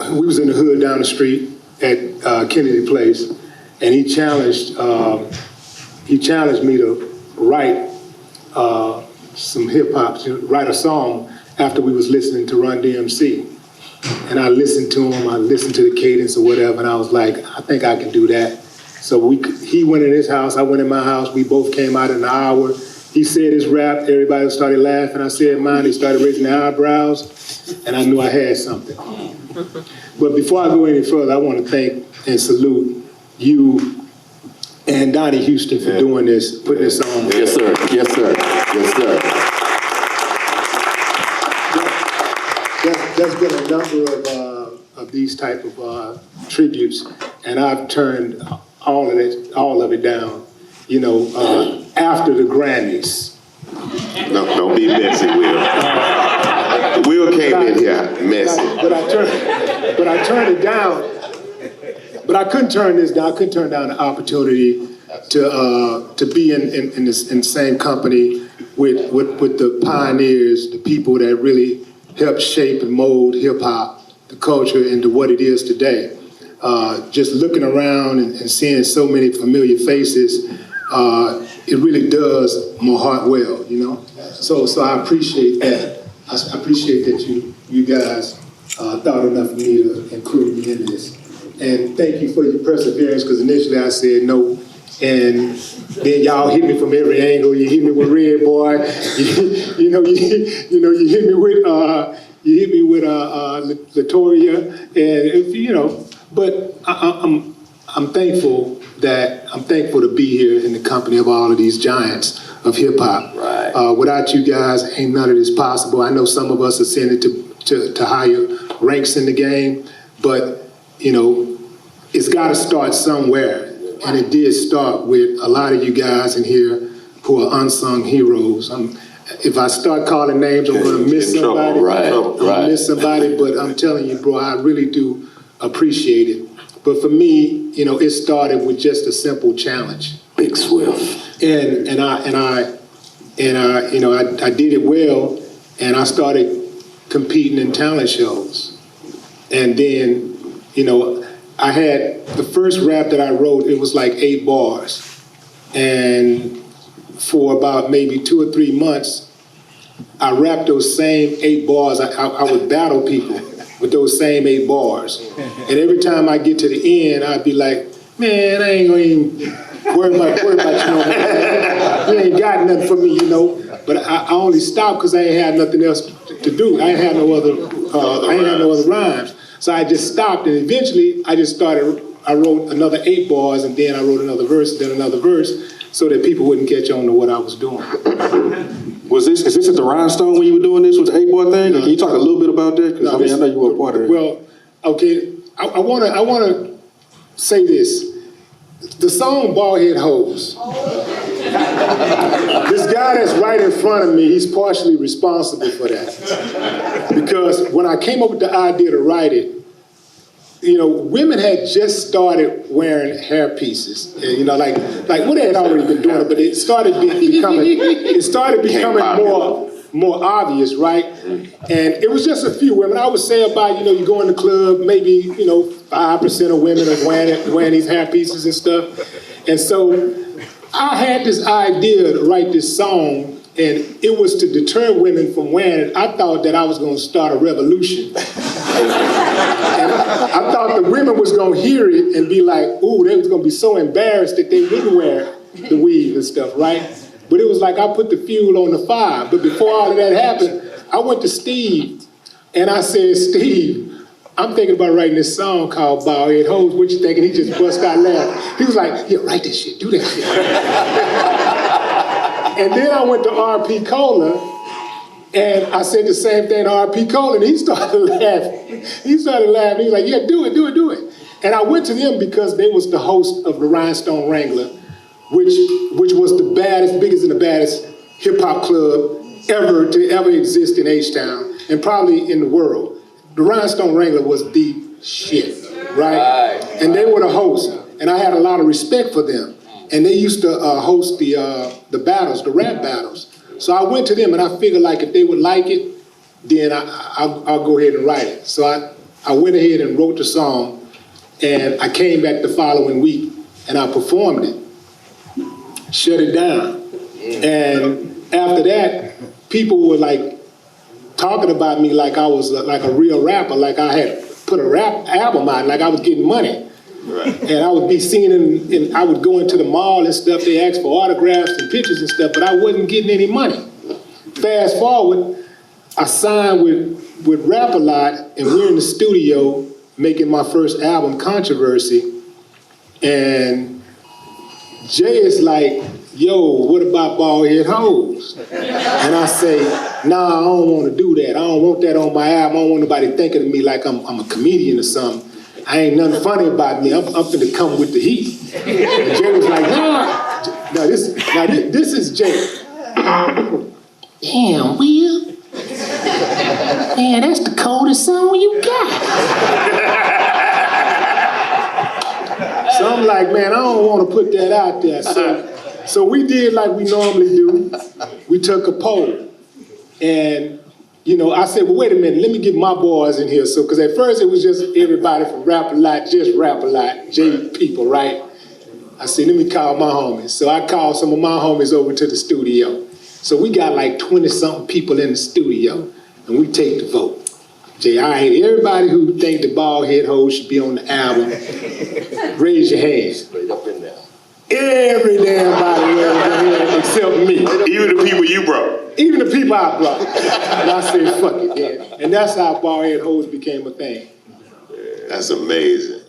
we was in the hood down the street at Kennedy Place, and he challenged me to write some hip hop, to write a song after we was listening to Run DMC. And I listened to him, I listened to the cadence or whatever, and I was like, I think I can do that. So he went in his house, I went in my house, we both came out in an hour. He said his rap, everybody started laughing. I said mine, they started raising their eyebrows, and I knew I had something. But before I go any further, I want to thank and salute you and Donnie Houston for doing this, putting this on. Yes, sir. Yes, sir. Yes, sir. There's been a number of these type of tributes, and I've turned all of it down. You know, after the Grammys. No, don't be messy, Will. Will came in here messy. But I turned it down. But I couldn't turn this down. I couldn't turn down the opportunity to be in the same company with the pioneers, the people that really helped shape and mold hip hop, the culture, into what it is today. Just looking around and seeing so many familiar faces, it really does my heart well, you know. So I appreciate that. I appreciate that you guys thought enough of me to include me in this. And thank you for your perseverance, because initially I said no, and then y'all hit me from every angle. You hit me with Red Boy, you hit me with Latoya, and you know. But I'm thankful to be here in the company of all of these giants of hip hop. Right. Without you guys, ain't none of this possible. I know some of us are sending to higher ranks in the game, but you know, it's got to start somewhere. And it did start with a lot of you guys in here who are unsung heroes. If I start calling names, I'm going to miss somebody. Right. I'm going to miss somebody, but I'm telling you, bro, I really do appreciate it. But for me, you know, it started with just a simple challenge. Big Swift. And I did it well, and I started competing in talent shows. And then, you know, I had the first rap that I wrote, it was like 8 bars. And for about maybe 2 or 3 months, I rapped those same 8 bars. I would battle people with those same 8 bars. And every time I get to the end, I'd be like, man, I ain't gonna even worry about you no more. You ain't got nothing for me, you know. But I only stopped because I ain't had nothing else to do. I ain't had no other rhymes. So I just stopped, and eventually I wrote another 8 bars, and then I wrote another verse, then another verse, so that people wouldn't catch on to what I was doing. Is this at the Rhinestone when you were doing this with the 8-bar thing? Can you talk a little bit about that? Because I know you were a part of it. Well, okay, I wanna say this. The song Ballhead Hoes. This guy that's right in front of me, he's partially responsible for that. Because when I came up with the idea to write it, you know, women had just started wearing hair pieces. And, you know, like well, they had already been doing it, but it started becoming more obvious, right? And it was just a few women. I would say about, you know, you go in the club, maybe, you know, 5% of women are wearing these hair pieces and stuff. And so I had this idea to write this song, and it was to deter women from wearing it. I thought that I was going to start a revolution. And I thought the women was going to hear it and be like, ooh, they was going to be so embarrassed that they wouldn't wear the weave and stuff, right? But it was like I put the fuel on the fire. But before all of that happened, I went to Steve, and I said, Steve, I'm thinking about writing this song called Ballhead Hoes. What you thinking? He just bust out laughing. He was like, yeah, write this shit, do that shit. And then I went to R.P. Cola, and I said the same thing to R.P. Cola, and he started laughing. He was like, yeah, do it. And I went to them because they was the host of the Rhinestone Wrangler, which was the biggest and the baddest hip-hop club to ever exist in H-Town, and probably in the world. The Rhinestone Wrangler was the shit, right? And they were the host, and I had a lot of respect for them. And they used to host the battles, the rap battles. So I went to them, and I figured, like, if they would like it, then I'll go ahead and write it. So I went ahead and wrote the song, and I came back the following week and I performed it, shut it down. And after that, people were like talking about me like I was like a real rapper, like I had put a rap album out, like I was getting money. Right. And I would be singing, and I would go into the mall and stuff, they asked for autographs and pictures and stuff, but I wasn't getting any money. Fast forward, I signed with Rap A Lot, and we're in the studio making my first album, Controversy, and Jay is like, yo, what about bald head hoes? And I say, nah, I don't want to do that. I don't want that on my album. I don't want nobody thinking of me like I'm a comedian or something. I ain't nothing funny about me. I'm finna come with the heat. And Jay was like, nah. This is Jay. Damn, Will. Man, that's the coldest song you got. So I'm like, man, I don't want to put that out there. So we did like we normally do. We took a poll. And, you know, I said, well, wait a minute, let me get my boys in here. So, because at first it was just everybody from Rap A Lot, just Rap A Lot, J people, right? I said, let me call my homies. So I called some of my homies over to the studio. So we got like 20-something people in the studio, and we take the vote. Jay, all right, everybody who think the bald head hoes should be on the album, raise your hand. Straight up in there. Every damn body raised their hand except me. Even the people you brought. Even the people I brought. And I said, fuck it, yeah. And that's how bald head hoes became a thing. That's amazing.